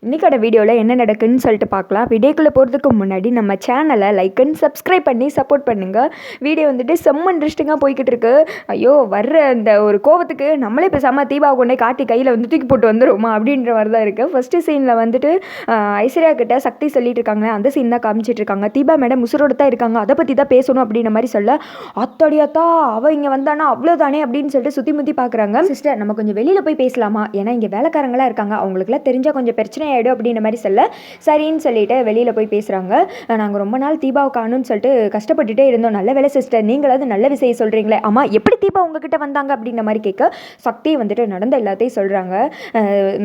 இன்றைக்கான வீடியோவில் என்ன நடக்குன்னு சொல்லிட்டு பார்க்கலாம். வீடியோக்குள்ளே போகிறதுக்கு முன்னாடி நம்ம சேனலை லைக் அண்ட் சப்ஸ்கிரைப் பண்ணி சப்போர்ட் பண்ணுங்கள். வீடியோ வந்துட்டு செம்ம இன்ட்ரெஸ்டிங்காக போய்கிட்டு இருக்கு. ஐயோ வர்ற அந்த ஒரு கோவத்துக்கு நம்மளே பேசாமல் தீபா கொண்டே காட்டி கையில் வந்து தூக்கி போட்டு வந்துடுவோமா அப்படின்ற மாதிரி தான் இருக்குது. ஃபஸ்ட்டு சீனில் வந்துட்டு ஐஸ்வர்யா கிட்ட சக்தி சொல்லிட்டு இருக்காங்க, அந்த சீன் தான் காமிச்சிட்டு இருக்காங்க. தீபா மேடம் உசுரோடு தான் இருக்காங்க, அதை பற்றி தான் பேசணும் அப்படின்ற மாதிரி சொல்ல, அத்தடியாத்தா அவள் இங்கே வந்தானா அவ்வளோதானே அப்படின்னு சொல்லிட்டு சுற்றி முற்றி பார்க்குறாங்க. சிஸ்டர் நம்ம கொஞ்சம் வெளியில் போய் பேசலாமா, ஏன்னா இங்கே வேலைக்காரங்களாம் இருக்காங்க, அவங்களுக்குலாம் தெரிஞ்சால் கொஞ்சம் பிரச்சனை ஆகிடும் அப்படின்ற மாதிரி சொல்ல, சரின்னு சொல்லிட்டு வெளியில் போய் பேசுகிறாங்க. நாங்கள் ரொம்ப நாள் தீபாவை காணும்னு சொல்லிட்டு கஷ்டப்பட்டுட்டே இருந்தோம், நல்ல வேலை சிஸ்டர், நீங்களாவது நல்ல விஷயம் சொல்கிறீங்களே. ஆமாம் எப்படி தீபா உங்ககிட்ட வந்தாங்க அப்படின்ற மாதிரி கேட்க, சக்தி வந்துட்டு நடந்த எல்லாத்தையும் சொல்கிறாங்க.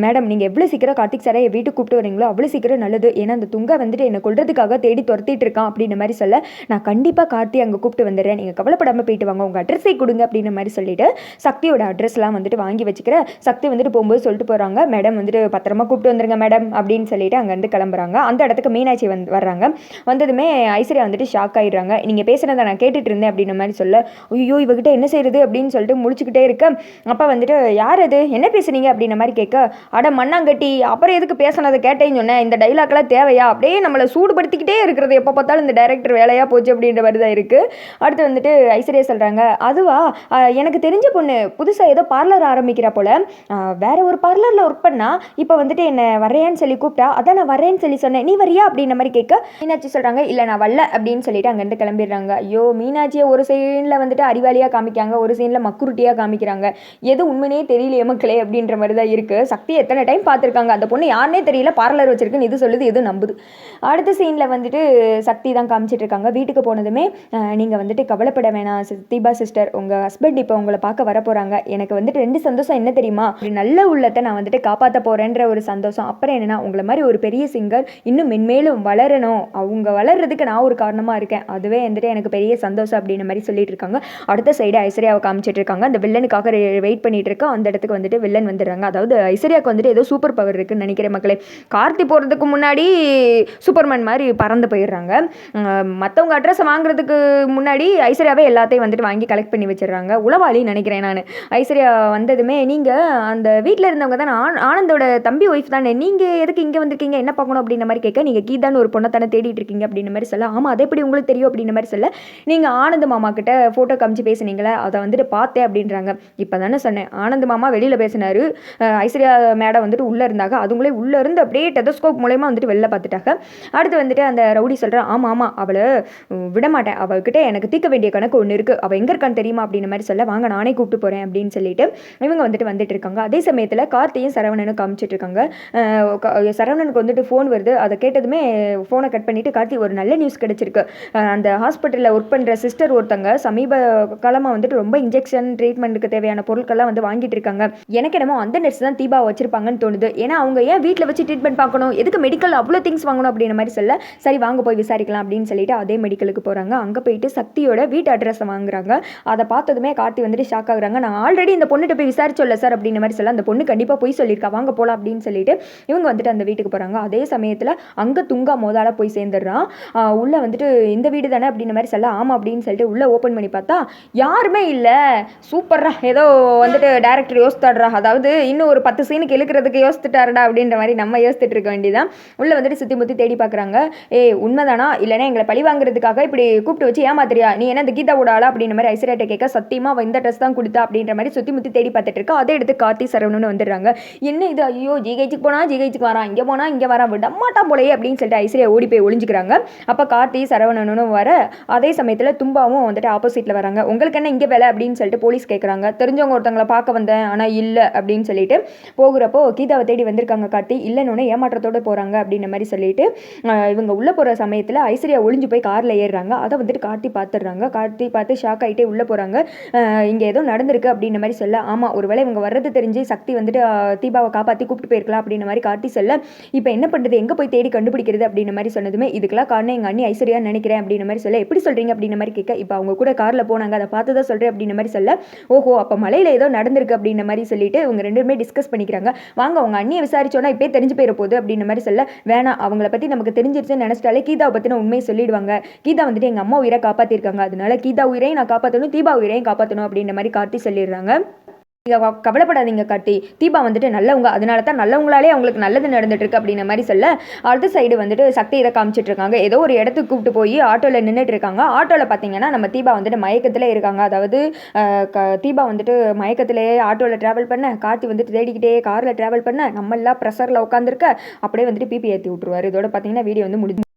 மேடம் நீங்கள் எவ்வளோ சீக்கிரம் கார்த்திக் சாரை வீட்டுக்கு கூப்பிட்டு வரீங்களோ அவ்வளோ சீக்கிரம் நல்லது, ஏன்னா அந்த துங்கா வந்துட்டு என்னை கொள்றதுக்காக தேடி துரத்திட்டு இருக்கான் அப்படின்ற மாதிரி சொல்ல, நான் கண்டிப்பாக கார்த்தி அங்கே கூப்பிட்டு வந்துடுறேன், நீங்கள் கவலைப்படாமல் போயிட்டு வாங்க, உங்கள் அட்ரஸை கொடுங்க அப்படின்ற மாதிரி சொல்லிட்டு சக்தியோட அட்ரஸ்லாம் வந்துட்டு வாங்கி வச்சுக்கிறேன். சக்தி வந்துட்டு போகும்போது சொல்லிட்டு போகிறாங்க, மேடம் வந்துட்டு பத்திரமா கூப்பிட்டு வந்துருங்க மேடம் அப்படின்னு சொல்லிட்டு அங்கேருந்து கிளம்புறாங்க. அந்த இடத்துக்கு மீனாட்சி வர்றாங்க. வந்ததுமே ஐஸ்வர்யா வந்துட்டு ஷாக் ஆகிடுறாங்க. நீங்கள் பேசுனதை நான் கேட்டுட்டு இருந்தேன் அப்படின்ற மாதிரி சொல்ல, ஐயோ இவகிட்ட என்ன செய்யுது அப்படின்னு சொல்லிட்டு முழிச்சுக்கிட்டே இருக்க, அப்போ வந்துட்டு யார் அது என்ன பேசுனீங்க அப்படின்ற மாதிரி கேட்க, அட மண்ணாங்கட்டி அப்புறம் எதுக்கு பேசினதை கேட்டேன்னு சொன்னேன், இந்த டைலாக்லாம் தேவையா, அப்படியே நம்மளை சூடுபடுத்திக்கிட்டே இருக்கிறது எப்போ பார்த்தாலும் இந்த டைரக்டர் வேலையாக போச்சு அப்படின்ற மாதிரி தான் இருக்குது. அடுத்து வந்துட்டு ஐஸ்வர்யா சொல்கிறாங்க, அதுவா எனக்கு தெரிஞ்ச பொண்ணு புதுசாக ஏதோ பார்லர் ஆரம்பிக்கிறா போல், வேற ஒரு பார்லரில் ஒர்க் பண்ணா, இப்போ வந்துட்டு என்னை வரையான்னு சொல்லி கூப்பிட்டா, அதான் நான் வரேன்னு சொல்லி சொன்னேன், நீ வரியா அப்படின்ற மாதிரி கேட்க, மீனாட்சி சொல்கிறாங்க இல்லை நான் வரல அப்படின்னு சொல்லிட்டு அங்கேருந்து கிளம்பிடுறாங்க. ஐயோ மீனாட்சியை ஒரு சீனில் வந்துட்டு அறிவாளியாக காமிக்காங்க, ஒரு சீனில் மக்குருட்டியாக காமிக்கிறாங்க, எது உண்மையே தெரியலையே மக்களே அப்படின்ற மாதிரி தான் இருக்குது. சக்தி எத்தனை டைம் பார்த்துருக்காங்க, அந்த பொண்ணு யாருனே தெரியல, பார்லர் வச்சிருக்குன்னு இது சொல்லுது எது நம்புது. அடுத்த சீனில் வந்துட்டு சக்தி தான் காமிச்சிட்டு இருக்காங்க. வீட்டுக்கு போனதுமே நீங்கள் வந்துட்டு கவலைப்பட வேணாம் தீபா சிஸ்டர், உங்கள் ஹஸ்பண்ட் இப்போ உங்களை பார்க்க வர போகிறாங்க, எனக்கு வந்துட்டு 2 சந்தோஷம் என்ன தெரியுமா, நல்ல உள்ளத்தை நான் வந்துட்டு காப்பாற்ற போகிறேன்ற ஒரு சந்தோஷம், அப்புறம் என்னென்னா உங்களை மாதிரி ஒரு பெரிய சிங்கர் இன்னும் மென்மேலும் வளரணும், அவங்க வளர்றதுக்கு நான் ஒரு காரணமாக இருக்கேன், அதுவே வந்துட்டு எனக்கு பெரிய சந்தோஷம் அப்படின்ற மாதிரி சொல்லிட்டு இருக்காங்க. அடுத்த சைடு ஐஸ்வர்யாவை காமிச்சிட்டு இருக்காங்க. அந்த வில்லனுக்காக வெயிட் பண்ணிட்டு இருக்கா. அந்த இடத்துக்கு வந்துட்டு வில்லன் வந்துடுறாங்க. அதாவது ஐஸ்வர்யாவுக்கு வந்துட்டு ஏதோ சூப்பர் பவர் இருக்குன்னு நினைக்கிறேன் மக்களே. கார்த்தி போகிறதுக்கு முன்னாடி சூப்பர்மேன் மாதிரி பறந்து போயிடுறாங்க. மற்றவங்க அட்ரஸை வாங்குறதுக்கு முன்னாடி ஐஸ்வர்யாவே எல்லாத்தையும் வந்துட்டு வாங்கி கலெக்ட் பண்ணி வச்சிடுறாங்க. உளவாளி நினைக்கிறேன் நான். ஐஸ்வர்யா வந்ததுமே, நீங்கள் அந்த வீட்டில் இருந்தவங்க தானே, ஆனந்தோட தம்பி ஒய்ஃப் தானே, நீங்கள் எதுக்கு இங்கே வந்திருக்கீங்க, என்ன பார்க்கணும் அப்படின்ற மாதிரி கேட்க, நீங்கள் கீதான்னு ஒரு பொண்ணை தானே தேடிட்டு இருக்கீங்க அப்படின்ற மாதிரி சொல்ல, ஆமாம் அதை எப்படி உங்களுக்கு தெரியும் அப்படின்ற மாதிரி சொல்ல, நீங்கள் ஆனந்த மாமா கிட்ட ஃபோட்டோ காமிச்சு பேசுனீங்களே அதை வந்துட்டு பார்த்தேன் அப்படின்றாங்க. இப்போ தானே சொன்னேன், ஆனந்த மாமா வெளியில் பேசினார், ஐஸ்வர்யா மேடம் வந்துட்டு உள்ளே இருந்தாங்க, அதுங்களே உள்ளே இருந்து அப்படியே டெலஸ்கோப் மூலயமா வந்துட்டு வெளில பார்த்துட்டாங்க. அடுத்து வந்துட்டு அந்த ரவுடி சொல்கிறேன், ஆமாம் ஆமாம் அவளை விடமாட்டேன், அவள்கிட்ட எனக்கு தீர்க்க வேண்டிய கணக்கு ஒன்று இருக்குது, அவள் எங்கே இருக்கான்னு தெரியுமா அப்படின்ற மாதிரி சொல்ல, வாங்க நானே கூப்பிட்டு போகிறேன் அப்படின்னு சொல்லிட்டு இவங்க வந்துட்டு இருக்காங்க. அதே சமயத்தில் கார்த்தியும் சரவணனும் காமிச்சிட்டு இருக்காங்க. சரவணனுக்கு வந்துட்டு ஃபோன் வருது. அதை கேட்டதுமே ஃபோனை கட் பண்ணிவிட்டு, கார்த்தி ஒரு நல்ல நியூஸ் கிடச்சிருக்கு, அந்த ஹாஸ்பிட்டலில் ஒர்க் பண்ணுற சிஸ்டர் ஒருத்தங்க சமீப காலமாக வந்துட்டு ரொம்ப இன்ஜெக்ஷன் ட்ரீட்மெண்ட்டுக்கு தேவையான பொருட்கள்லாம் வந்து வாங்கிட்டு இருக்காங்க, எனக்கு என்னமோ அந்த நர்ஸ் தான் தீபா வச்சிருப்பாங்கன்னு தோணுது, ஏன்னா அவங்க ஏன் வீட்டில் வச்சு ட்ரீட்மெண்ட் பார்க்கணும், எதுக்கு மெடிக்கல் அவ்வளோ திங்ஸ் வாங்கணும் அப்படின்ற மாதிரி சொல்ல, சரி வாங்க போய் விசாரிக்கலாம் அப்படின்னு சொல்லிட்டு அதே மெடிக்கலுக்கு போகிறாங்க. அங்கே போயிட்டு சக்தியோட வீட்டு அட்ரஸை வாங்குறாங்க. அதை பார்த்ததுமே கார்த்தி வந்துட்டு ஷாக் ஆகுறாங்க. நான் ஆல்ரெடி இந்த பொண்ணுகிட்ட போய் விசாரிச்சோல்ல சார் அப்படின்ற மாதிரி சொல்ல, அந்த பொண்ணு கண்டிப்பாக போய் சொல்லியிருக்கா, வாங்க போகலாம் அப்படின்னு சொல்லிட்டு இவங்க வந்துட்டு அந்த வீட்டுக்கு போகிறாங்க. அதே சமயத்தில் அங்கே துங்கா மோதால போய் சேர்ந்துடுறான். உள்ளே வந்துட்டு இந்த வீடு தானே அப்படின்ற மாதிரி சொல்ல, ஆமாம் அப்படின்னு சொல்லிட்டு உள்ளே ஓப்பன் பண்ணி பார்த்தா யாருமே இல்லை. சூப்பர்ரா, ஏதோ வந்துட்டு டேரக்டர் யோசித்தாடுறா, அதாவது இன்னும் ஒரு 10 சீனுக்கு இழுக்கிறதுக்கு யோசித்துட்டாருடா அப்படின்ற மாதிரி நம்ம யோசித்துட்டு இருக்க வேண்டியதான். உள்ளே வந்துட்டு சுற்றி முற்றி தேடி பார்க்குறாங்க. உண்மைதானா, இல்லைன்னா எங்களை பழி வாங்குறதுக்காக இப்படி கூப்பிட்டு வச்சு ஏமாத்திரியா, நீ என்ன இந்த கீதா விடாளா அப்படின்ற மாதிரி ஐஸ்வர்யாட்ட கேட்க, சத்தியமாக இந்த ட்ரெஸ் தான் கொடுத்தா அப்படின்ற மாதிரி சுற்றி முற்றி தேடி பார்த்துட்டு இருக்கா. அதே எடுத்து கார்த்தி சரவணன்னு வந்துடுறாங்க. என்ன இது, ஐயோ ஜிஹெச்சுக்கு போனால் ஜிஹெச்சுக்கு வரான், இங்கே போனால் இங்கே வரான், விடமாட்டான் போலையே அப்படின்னு சொல்லிட்டு ஐஸ்வர்யா ஓடி போய் ஒளிஞ்சுக்கிறாங்க. அப்போ கார்த்தி சரவணனும் வர, அதே சமயத்தில் தும்பாவும் வந்துட்டு ஆப்போசிட்டில் வராங்க. உங்களுக்கு என்ன இங்கே வேலை அப்படின்னு சொல்லிட்டு போலீஸ் கேட்குறாங்க. தெரிஞ்சவங்க ஒருத்தவங்களை பார்க்க வந்தேன், ஆனால் இல்லை அப்படின்னு சொல்லிட்டு போகிறப்போ கீதாவை தேடி வந்திருக்காங்க கார்த்தி, இல்லைன்னு ஏமாற்றத்தோடு போகிறாங்க அப்படின்ற மாதிரி சொல்லிட்டு இவங்க உள்ளே போகிற சமயத்தில் ஐஸ்வர்யா ஒளிஞ்சு போய் காரில் ஏறுறாங்க. அதை வந்துட்டு கார்த்தி பார்த்துடுறாங்க. கார்த்தி பார்த்து ஷாக் ஆகிட்டே உள்ளே போகிறாங்க. இங்கே ஏதோ நடந்திருக்கு அப்படின்ற மாதிரி சொல்ல, ஆமாம் ஒருவேளை இவங்க வர்றது தெரிஞ்சு சக்தி வந்துட்டு தீபாவை காப்பாற்றி கூப்பிட்டு போயிருக்கலாம் அப்படின்ற மாதிரி கார்த்தி சொல்ல, இப்போ என்ன பண்ணுறது, எங்கே போய் தேடி கண்டுபிடிக்கிறது அப்படின்ற மாதிரி சொன்னதுமே, இதுக்கெல்லாம் காரணம் எங்கள் அண்ணி ஐஸ்வர்யா நினைக்கிறேன் அப்படின்ற மாதிரி சொல்ல, எப்படி சொல்கிறீங்க அப்படின்ற மாதிரி கேட்க, இப்போ அவங்க கூட காரில் போனாங்க, அதை பார்த்து தான் சொல்கிறேன் அப்படின்ற மாதிரி சொல்ல, ஓஹோ அப்போ மலையில் ஏதோ நடந்திருக்கு அப்படின்ற மாதிரி சொல்லிட்டு இவங்க 2 பேருமே டிஸ்கஸ் பண்ணிக்கிறாங்க. வாங்க அவங்க அண்ணியை விசாரிச்சோன்னா இப்போ தெரிஞ்சு போயிட போகுது அப்படின்ற மாதிரி சொல்ல, வேணாம் அவங்கள பற்றி நமக்கு தெரிஞ்சிருச்சுன்னு நினச்சிட்டாலே கீதாவை பற்றின உண்மையை சொல்லிடுவாங்க, கீதா வந்துட்டு எங்கள் அம்மா உயிரை காப்பாற்றிருக்காங்க, அதனால கீதா உயிரையும் நான் காப்பாற்றணும், தீபா உயிரையும் காப்பாற்றணும் அப்படின்ற மாதிரி கார்த்தி சொல்லிடுறாங்க. நீங்கள் கவலைப்படாதீங்க கார்த்தி, தீபா வந்துட்டு நல்லவங்க, அதனால தான் நல்லவங்களாலே அவங்களுக்கு நல்லது நடந்துட்டு இருக்கு அப்படின்ற மாதிரி சொல்ல, அடுத்த சைடு வந்துட்டு சக்தி இதை காமிச்சிட்டு இருக்காங்க. ஏதோ ஒரு இடத்துக்கு கூப்பிட்டு போய் ஆட்டோவில் நின்றுட்டு இருக்காங்க. ஆட்டோவில் பார்த்தீங்கன்னா நம்ம தீபா வந்துட்டு மயக்கத்திலே இருக்காங்க. அதாவது தீபா வந்துட்டு மயக்கத்திலேயே ஆட்டோவில் ட்ராவல் பண்ண, கார்த்தி வந்துட்டு தேடிக்கிட்டே காரில் ட்ராவல் பண்ண, நம்மளாம் ப்ரெஷரில் உட்காந்துருக்க, அப்படியே வந்துட்டு பிபி ஏற்றி விட்ருவார். இதோட பார்த்தீங்கன்னா வீடியோ வந்து முடிஞ்சு